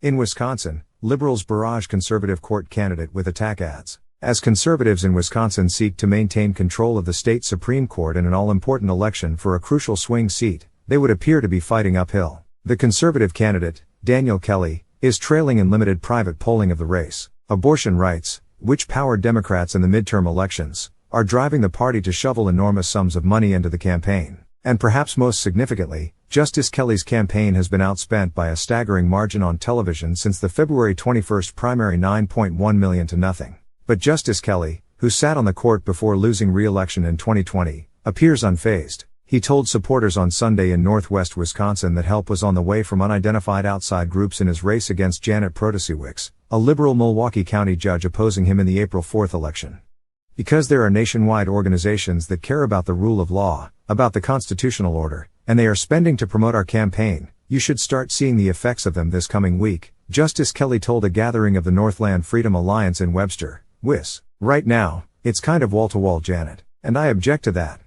In Wisconsin, liberals barrage conservative court candidate with attack ads. As conservatives in Wisconsin seek to maintain control of the state Supreme Court in an all-important election for a crucial swing seat, they would appear to be fighting uphill. The conservative candidate, Daniel Kelly, is trailing in limited private polling of the race. Abortion rights, which powered Democrats in the midterm elections, are driving the party to shovel enormous sums of money into the campaign. And perhaps most significantly, Justice Kelly's campaign has been outspent by a staggering margin on television since the February 21 primary, $9.1 million to nothing. But Justice Kelly, who sat on the court before losing re-election in 2020, appears unfazed. He told supporters on Sunday in northwest Wisconsin that help was on the way from unidentified outside groups in his race against Janet Protasiewicz, a liberal Milwaukee County judge opposing him in the April 4 election. Because there are nationwide organizations that care about the rule of law, about the constitutional order, and they are spending to promote our campaign, you should start seeing the effects of them this coming week, Justice Kelly told a gathering of the Northland Freedom Alliance in Webster, Wis. Right now, it's kind of wall-to-wall Janet. And I object to that.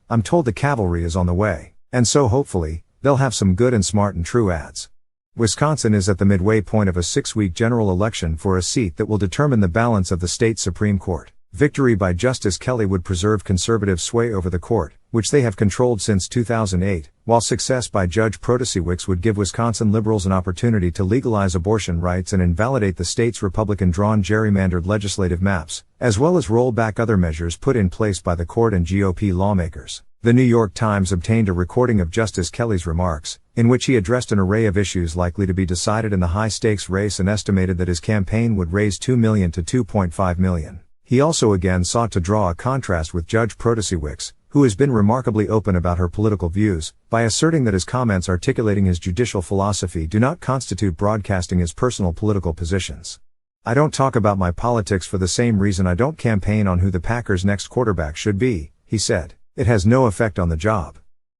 I'm told the cavalry is on the way. And so hopefully, they'll have some good and smart and true ads. Wisconsin is at the midway point of a 6-week general election for a seat that will determine the balance of the state Supreme Court. Victory by Justice Kelly would preserve conservative sway over the court, which they have controlled since 2008, while success by Judge Protasiewicz would give Wisconsin liberals an opportunity to legalize abortion rights and invalidate the state's Republican-drawn gerrymandered legislative maps, as well as roll back other measures put in place by the court and GOP lawmakers. The New York Times obtained a recording of Justice Kelly's remarks, in which he addressed an array of issues likely to be decided in the high-stakes race and estimated that his campaign would raise $2 million to $2.5 million. He also again sought to draw a contrast with Judge Protasiewicz, who has been remarkably open about her political views, by asserting that his comments articulating his judicial philosophy do not constitute broadcasting his personal political positions. I don't talk about my politics for the same reason I don't campaign on who the Packers' next quarterback should be, he said. It has no effect on the job.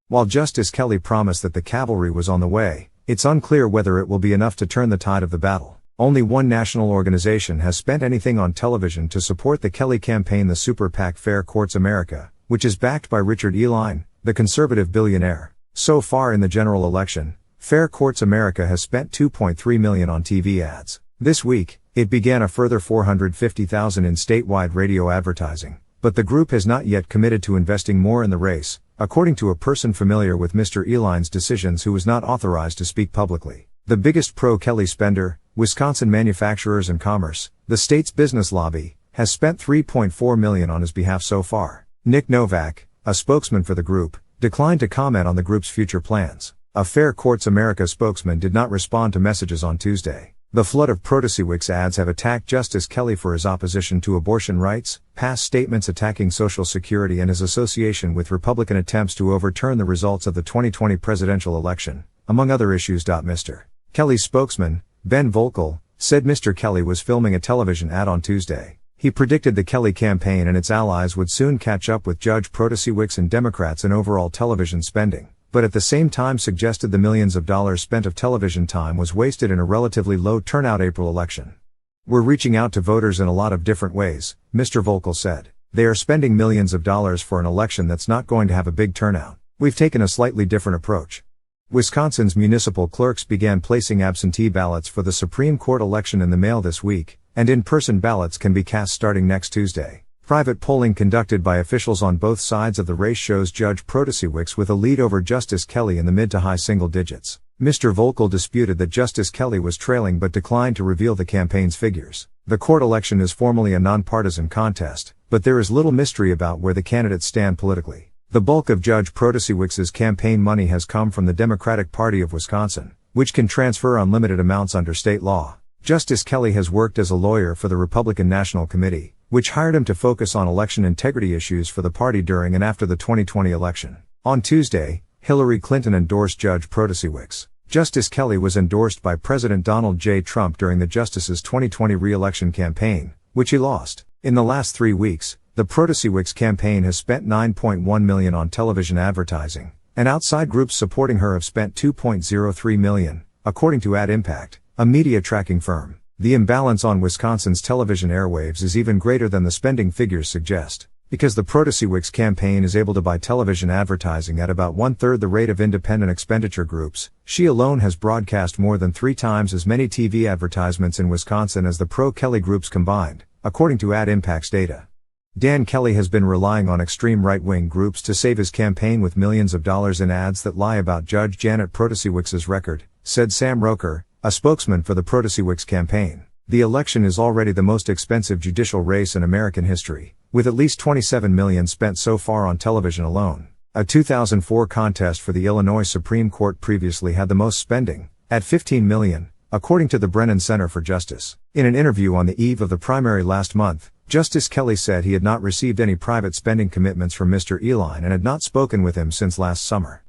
While Justice Kelly promised that the cavalry was on the way, it's unclear whether it will be enough to turn the tide of the battle. Only one national organization has spent anything on television to support the Kelly campaign, the super PAC Fair Courts America, which is backed by Richard Uihlein, the conservative billionaire. So far in the general election, Fair Courts America has spent $2.3 million on TV ads. This week, it began a further $450,000 in statewide radio advertising, but the group has not yet committed to investing more in the race, according to a person familiar with Mr. Uihlein's decisions who was not authorized to speak publicly. The biggest pro-Kelly spender, Wisconsin Manufacturers and Commerce, the state's business lobby, has spent $3.4 million on his behalf so far. Nick Novak, a spokesman for the group, declined to comment on the group's future plans. A Fair Courts America spokesman did not respond to messages on Tuesday. The flood of Protasiewicz ads have attacked Justice Kelly for his opposition to abortion rights, past statements attacking Social Security, and his association with Republican attempts to overturn the results of the 2020 presidential election, among other issues. Mr. Kelly's spokesman, Ben Volkel, said Mr. Kelly was filming a television ad on Tuesday. He predicted the Kelly campaign and its allies would soon catch up with Judge Protasiewicz and Democrats in overall television spending, but at the same time suggested the millions of dollars spent of television time was wasted in a relatively low turnout April election. We're reaching out to voters in a lot of different ways, Mr. Volkel said. They are spending millions of dollars for an election that's not going to have a big turnout. We've taken a slightly different approach. Wisconsin's municipal clerks began placing absentee ballots for the Supreme Court election in the mail this week, and in-person ballots can be cast starting next Tuesday. Private polling conducted by officials on both sides of the race shows Judge Protasiewicz with a lead over Justice Kelly in the mid to high single digits. Mr. Volkel disputed that Justice Kelly was trailing but declined to reveal the campaign's figures. The court election is formally a nonpartisan contest, but there is little mystery about where the candidates stand politically. The bulk of Judge Protasiewicz's campaign money has come from the Democratic Party of Wisconsin, which can transfer unlimited amounts under state law. Justice Kelly has worked as a lawyer for the Republican National Committee, which hired him to focus on election integrity issues for the party during and after the 2020 election. On Tuesday, Hillary Clinton endorsed Judge Protasiewicz. Justice Kelly was endorsed by President Donald J. Trump during the justice's 2020 re-election campaign, which he lost. In the last 3 weeks, the Protasiewicz campaign has spent $9.1 million on television advertising, and outside groups supporting her have spent $2.03 million, according to Ad Impact, a media tracking firm. The imbalance on Wisconsin's television airwaves is even greater than the spending figures suggest. Because the Protasewicz campaign is able to buy television advertising at about 1/3 the rate of independent expenditure groups, she alone has broadcast more than 3 times as many TV advertisements in Wisconsin as the pro-Kelly groups combined, according to Ad Impact's data. Dan Kelly has been relying on extreme right-wing groups to save his campaign with millions of dollars in ads that lie about Judge Janet Protasewicz's record, said Sam Roker, a spokesman for the Protasewicz campaign. The election is already the most expensive judicial race in American history, with at least $27 million spent so far on television alone. A 2004 contest for the Illinois Supreme Court previously had the most spending, at $15 million, according to the Brennan Center for Justice. In an interview on the eve of the primary last month, Justice Kelly said he had not received any private spending commitments from Mr. Uihlein and had not spoken with him since last summer.